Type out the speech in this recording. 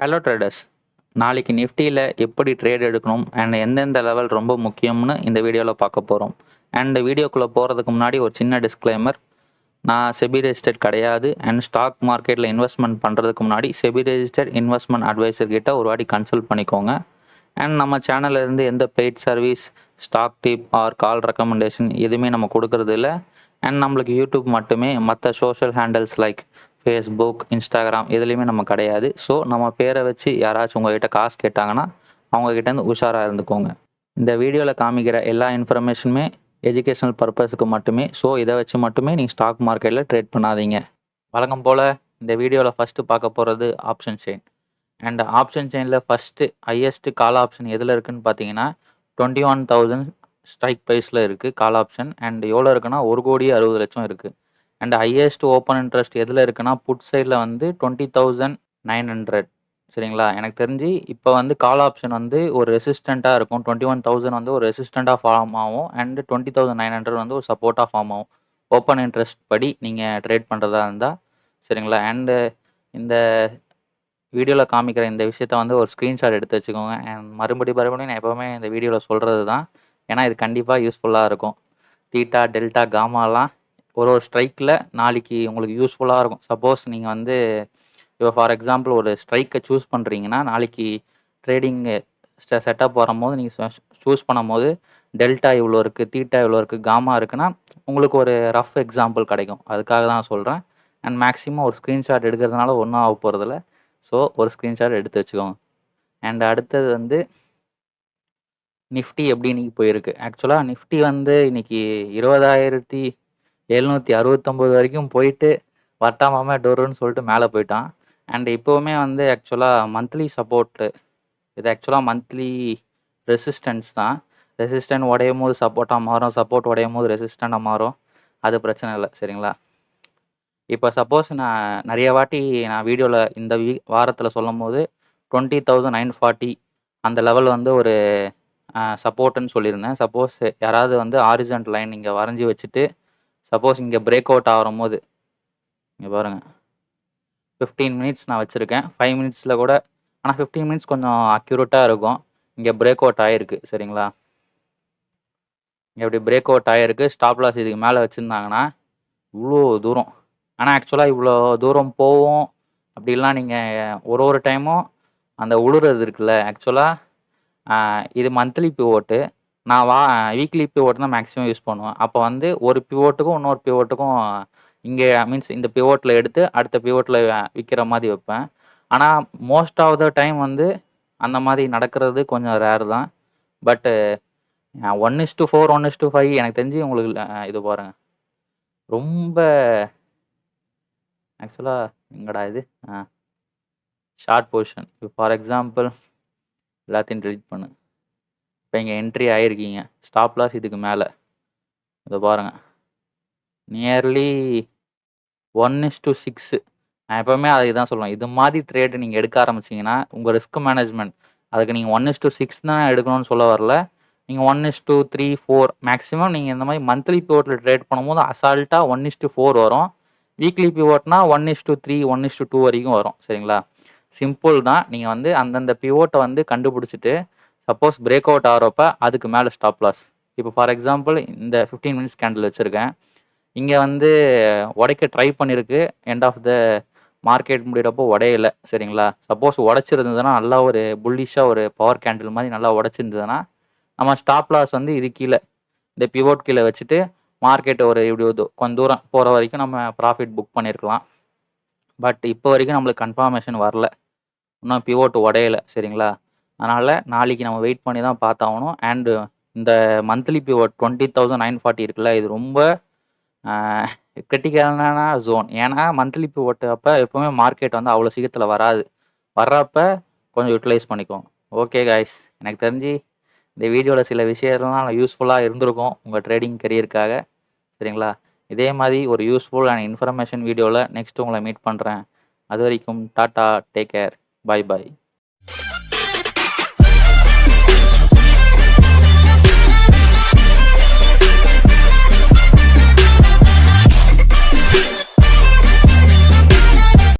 Hello traders, நாளைக்கு நிஃப்டியில் எப்படி ட்ரேட் எடுக்கணும் அண்ட் எந்தெந்த லெவல் ரொம்ப முக்கியம்னு இந்த வீடியோவில் பார்க்க போகிறோம். அண்ட் வீடியோக்குள்ளே போகிறதுக்கு முன்னாடி ஒரு சின்ன டிஸ்க்ளைமர். நான் செபி ரெஜிஸ்டர்ட் கிடையாது அண்ட் ஸ்டாக் மார்க்கெட்டில் இன்வெஸ்ட்மெண்ட் பண்ணுறதுக்கு முன்னாடி செபி ரெஜிஸ்டர்ட் இன்வெஸ்ட்மெண்ட் அட்வைசர் கிட்ட ஒரு வாட்டி கன்சல்ட் பண்ணிக்கோங்க. அண்ட் நம்ம சேனல்லேருந்து எந்த paid service, stock tip or call recommendation எதுவுமே நம்ம கொடுக்கறது இல்லை. அண்ட் நம்மளுக்கு யூடியூப் மட்டுமே, மற்ற social handles like Facebook, Instagram எதுலேயுமே நம்ம கிடையாது. ஸோ நம்ம பேரை வச்சு யாராச்சும் உங்கள்கிட்ட காசு கேட்டாங்கன்னா அவங்கக்கிட்டேருந்து உஷாராக இருந்துக்கோங்க. இந்த வீடியோவில் காமிக்கிற எல்லா இன்ஃபர்மேஷனுமே எஜுகேஷனல் பர்பஸுக்கு மட்டுமே. ஸோ இதை வச்சு மட்டுமே நீங்கள் ஸ்டாக் மார்க்கெட்டில் ட்ரேட் பண்ணாதீங்க. வழக்கம் போல் இந்த வீடியோவில் ஃபஸ்ட்டு பார்க்க போகிறது ஆப்ஷன் செயின். அண்ட் ஆப்ஷன் செயினில் ஃபஸ்ட்டு ஹையஸ்ட்டு கால் ஆப்ஷன் எதில் இருக்குதுன்னு பார்த்தீங்கன்னா 21,000 ஸ்ட்ரைக் ப்ரைஸில் இருக்குது கால் ஆப்ஷன். அண்ட் எவ்வளோ இருக்குன்னா 1,60,00,000 இருக்குது. அண்ட் ஹையஸ்ட் ஓப்பன் இன்ட்ரெஸ்ட் எதில் இருக்குன்னா புட் சைடில் வந்து 20,900. சரிங்களா? எனக்கு தெரிஞ்சு இப்போ வந்து கால் ஆப்ஷன் வந்து ஒரு ரெசிஸ்டண்ட்டாக இருக்கும். 21,000 வந்து ஒரு ரெசிஸ்டண்ட்டாக ஃபார்ம் ஆகும். அண்ட் 20,900 வந்து ஒரு சப்போர்ட்டாக ஃபார்ம் ஆகும். ஓப்பன் இன்ட்ரெஸ்ட் படி நீங்கள் ட்ரேட் பண்ணுறதா இருந்தால். சரிங்களா? அண்டு இந்த வீடியோவில் காமிக்கிற இந்த விஷயத்த வந்து ஒரு ஸ்க்ரீன்ஷாட் எடுத்து வச்சுக்கோங்க. அண்ட் மறுபடியும் நான் எப்போவுமே இந்த வீடியோவில் சொல்கிறது தான். ஏன்னா இது கண்டிப்பாக யூஸ்ஃபுல்லாக இருக்கும். தீட்டா, டெல்டா, காமாலாம் ஒரு ஸ்ட்ரைக்கில் நாளைக்கு உங்களுக்கு யூஸ்ஃபுல்லாக இருக்கும். சப்போஸ் நீங்கள் வந்து இப்போ ஃபார் எக்ஸாம்பிள் ஒரு ஸ்ட்ரைக்கை சூஸ் பண்ணுறீங்கன்னா நாளைக்கு ட்ரேடிங்கு செட்டப் வரும்போது நீங்கள் சூஸ் பண்ணும்போது டெல்டா இவ்வளோ இருக்குது, தீட்டா இவ்வளோ இருக்குது, காமா இருக்குன்னா உங்களுக்கு ஒரு ரஃப் எக்ஸாம்பிள் கிடைக்கும். அதுக்காக தான் சொல்கிறேன். அண்ட் மேக்ஸிமம் ஒரு ஸ்க்ரீன்ஷாட் எடுக்கிறதுனால ஒன்றும் ஆக போகிறதில்ல. ஸோ ஒரு ஸ்க்ரீன்ஷாட் எடுத்து வச்சுக்கோங்க. அண்ட் அடுத்தது வந்து நிஃப்டி எப்படி இன்றைக்கி போயிருக்கு. ஆக்சுவலாக நிஃப்டி வந்து இன்றைக்கி 20,769 வரைக்கும் போயிட்டு வட்டாமாமல் டொருன்னு சொல்லிட்டு மேலே போயிட்டான். அண்ட் இப்போவுமே வந்து ஆக்சுவலாக மந்த்லி சப்போர்ட்டு, இது ஆக்சுவலாக மந்த்லி ரெசிஸ்டன்ஸ் தான். ரெசிஸ்டன்ட் உடையும் போது சப்போர்ட்டாக மாறும், சப்போர்ட் உடையும் போது ரெசிஸ்டண்ட்டாக மாறும். அது பிரச்சனை இல்லை. சரிங்களா? இப்போ சப்போஸ் நான் நிறைய வாட்டி நான் வீடியோவில் இந்த வாரத்தில் சொல்லும் போது 20,940 அந்த லெவல் வந்து ஒரு சப்போர்ட்டுன்னு சொல்லியிருந்தேன். சப்போஸ் யாராவது வந்து ஹாரிசான்ட் லைன் இங்கே வரைஞ்சி வச்சுட்டு சப்போஸ் இங்கே பிரேக் அவுட் ஆகும்போது இங்கே பாருங்கள் 15 மினிட்ஸ் நான் வச்சுருக்கேன். 5 மினிட்ஸில் கூட, ஆனால் 15 மினிட்ஸ் கொஞ்சம் அக்யூரேட்டாக இருக்கும். இங்கே பிரேக் அவுட் ஆகிருக்கு. சரிங்களா? இங்கே இப்படி பிரேக் அவுட் ஆகிருக்கு. ஸ்டாப் லாஸ் இதுக்கு மேலே வச்சுருந்தாங்கன்னா இவ்வளோ தூரம், ஆனால் ஆக்சுவலாக இவ்வளோ தூரம் போவோம் அப்படிலாம் நீங்கள் ஒரு டைமும் அந்த உழுறது இருக்குல்ல. ஆக்சுவலாக இது மந்த்லி பிவோட்டு, நான் வீக்லி பிவோட் தான் மேக்ஸிமம் யூஸ் பண்ணுவேன். அப்போ வந்து ஒரு பிவோட்டுக்கும் இன்னொரு பிவோட்டுக்கும் இங்கே மீன்ஸ் இந்த பிவோட்டில் எடுத்து அடுத்த பிவோட்டில் விற்கிற மாதிரி வைப்பேன். ஆனால் மோஸ்ட் ஆஃப் த டைம் வந்து அந்த மாதிரி நடக்கிறது கொஞ்சம் ரேர் தான். பட்டு 1:4, 1:5 எனக்கு தெரிஞ்சு உங்களுக்கு இது பாருங்கள் ரொம்ப ஆக்சுவலாக எங்கடா இது ஷார்ட் பொசிஷன். இப்போ ஃபார் எக்ஸாம்பிள் எல்லாத்தையும் டெலிட் பண்ணு. இப்போ இங்கே என்ட்ரி ஆகிருக்கீங்க. ஸ்டாப் லாஸ் இதுக்கு மேலே இதை பாருங்கள் நியர்லி 1:6. நான் எப்போவுமே அதுக்கு தான் சொல்லுவேன். இது மாதிரி ட்ரேடு நீங்கள் எடுக்க ஆரம்பிச்சிங்கன்னா உங்கள் ரிஸ்க் மேனேஜ்மெண்ட் அதுக்கு நீங்கள் 1:6 தான் எடுக்கணும்னு சொல்ல வரல. நீங்கள் 1:3, 4 மேக்ஸிமம் நீங்கள் இந்த மாதிரி மந்த்லி பிவோட்டில் ட்ரேட் பண்ணும்போது அசால்ட்டாக 1:4 வரும். வீக்லி பிவோட்னா 1:3, 1:2 வரைக்கும் வரும். சரிங்களா? சிம்பிள் தான். நீங்கள் வந்து அந்தந்த பிவோட்டை வந்து கண்டுபிடிச்சிட்டு சப்போஸ் பிரேக் அவுட் ஆகிறப்ப அதுக்கு மேலே ஸ்டாப் லாஸ். இப்போ ஃபார் எக்ஸாம்பிள் இந்த 15 மினிட்ஸ் கேண்டில் வச்சுருக்கேன். இங்கே வந்து உடைக்க ட்ரை பண்ணியிருக்கு. எண்ட் ஆஃப் த மார்க்கெட் முடிகிறப்போ உடையலை. சரிங்களா? சப்போஸ் உடச்சிருந்ததுன்னா நல்லா ஒரு புல்லிஷாக ஒரு பவர் கேண்டில் மாதிரி நல்லா உடச்சிருந்ததுன்னா நம்ம ஸ்டாப் லாஸ் வந்து இது கீழே இந்த பிவோட் கீழே வச்சுட்டு மார்க்கெட்டை ஒரு இப்படி கொஞ்சம் தூரம் போகிற வரைக்கும் நம்ம ப்ராஃபிட் புக் பண்ணியிருக்கலாம். பட் இப்போ வரைக்கும் நம்மளுக்கு கன்ஃபர்மேஷன் வரல, இன்னும் பிவோட் உடையலை. சரிங்களா? அதனால் நாளைக்கு நம்ம வெயிட் பண்ணி தான் பார்த்தாகணும். அண்டு இந்த மந்த்லி பிவோட் 20,940 இருக்குல்ல, இது ரொம்ப கிரிட்டிக்கலான ஜோன். ஏன்னா மந்த்லி பிவோட் அப்போ எப்போவுமே மார்க்கெட் வந்து அவ்வளோ சீக்கிரத்தில் வராது. வர்றப்ப கொஞ்சம் யூட்டிலைஸ் பண்ணிக்கோங்க. ஓகே காய்ஸ், எனக்கு தெரிஞ்சு இந்த வீடியோவில் சில விஷயம்லாம் யூஸ்ஃபுல்லாக இருந்திருக்கும் உங்கள் ட்ரேடிங் கரியருக்காக. சரிங்களா? இதே மாதிரி ஒரு யூஸ்ஃபுல் அண்ட் இன்ஃபர்மேஷன் வீடியோவில் நெக்ஸ்ட் உங்களை மீட் பண்ணுறேன். அது வரைக்கும் tata, take care, bye bye.